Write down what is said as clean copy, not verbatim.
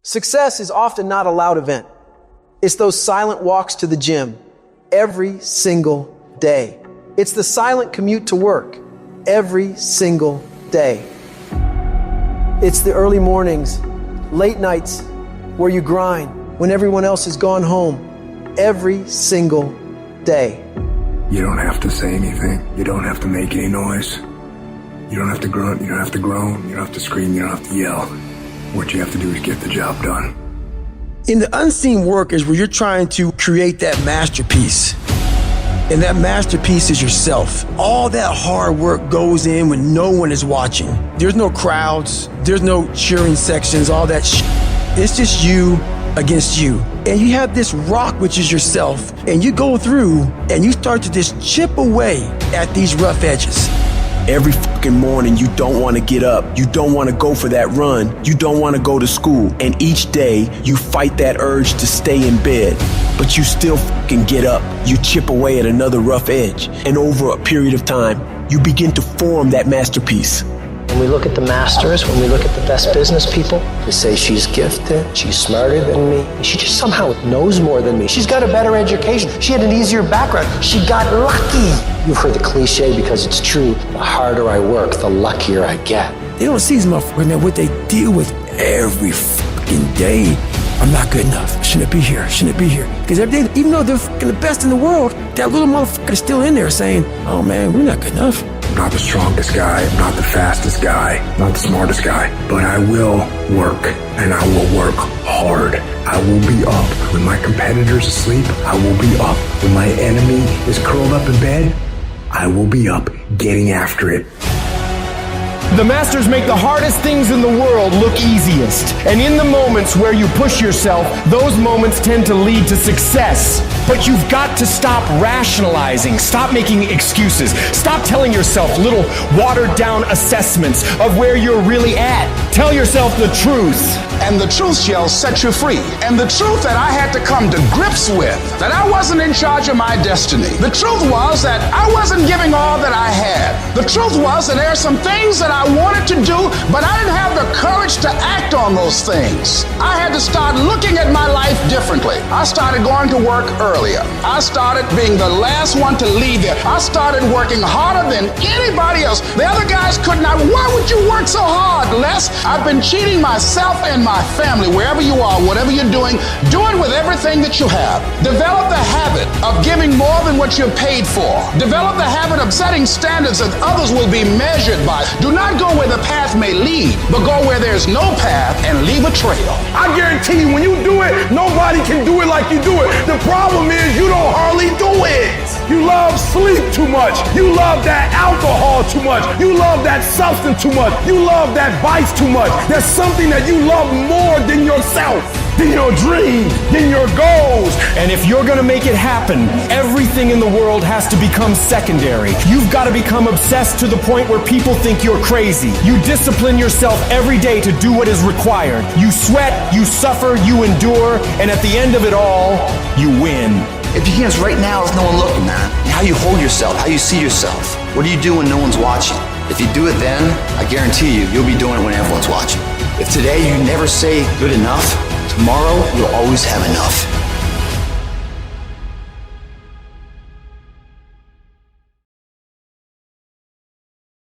Success is often not a loud event. It's those silent walks to the gym every single day. It's the silent commute to work every single day. It's the early mornings, late nights where you grind when everyone else has gone home every single day. You don't have to say anything. You don't have to make any noise. You don't have to grunt. You don't have to groan. You don't have to scream. You don't have to yell. What you have to do is get the job done. In the unseen work is where you're trying to create that masterpiece. And that masterpiece is yourself. All that hard work goes in when no one is watching. There's no crowds. There's no cheering sections, all that shit. It's just you against you. And you have this rock, which is yourself. And you go through and you start to just chip away at these rough edges. Every fucking morning, you don't want to get up. You don't want to go for that run. You don't want to go to school. And each day, you fight that urge to stay in bed. But you still fucking get up. You chip away at another rough edge. And over a period of time, you begin to form that masterpiece. When we look at the masters, when we look at the best business people, they say she's gifted, she's smarter than me, she just somehow knows more than me. She's got a better education. She had an easier background. She got lucky. You've heard the cliche because it's true. The harder I work, the luckier I get. They don't see these motherfuckers, man, what they deal with every fucking day. I'm not good enough. Shouldn't be here. Shouldn't be here. Because every day, even though they're fucking the best in the world, that little motherfucker is still in there saying, oh man, we're not good enough. I'm not the strongest guy, I'm not the fastest guy, not the smartest guy, but I will work, and I will work hard. I will be up when my competitor's asleep. I will be up when my enemy is curled up in bed. I will be up getting after it. The masters make the hardest things in the world look easiest. And in the moments where you push yourself, those moments tend to lead to success. But you've got to stop rationalizing, stop making excuses, stop telling yourself little watered down assessments of where you're really at. Tell yourself the truth. And the truth shall set you free. And the truth that I had to come to grips with, that I wasn't in charge of my destiny. The truth was that I wasn't giving all that I had. The truth was that there are some things that I wanted to do, but I didn't have the courage to act on those things. I had to start looking at my life differently. I started going to work earlier. I started being the last one to leave there. I started working harder than anybody else. The other guys could not. Why would you work so hard, Les? I've been cheating myself and my family, wherever you are, whatever you're doing, do it with everything that you have. Develop the habit of giving more than what you're paid for. Develop the habit of setting standards that others will be measured by. Do not go where the path may lead, but go where there's no path and leave a trail. I guarantee you, when you do it, nobody can do it like you do it. The problem is you don't hardly do it. You love sleep too much. You love that alcohol too much. You love that substance too much. You love that vice too much. There's something that you love more than yourself, than your dreams, than your goals. And if you're gonna make it happen, everything in the world has to become secondary. You've got to become obsessed to the point where people think you're crazy. You discipline yourself every day to do what is required. You sweat, you suffer, you endure, and at the end of it all, you win. It begins right now with no one looking, man. How you hold yourself, how you see yourself. What do you do when no one's watching? If you do it then, I guarantee you, you'll be doing it when everyone's watching. If today you never say good enough, tomorrow you'll always have enough.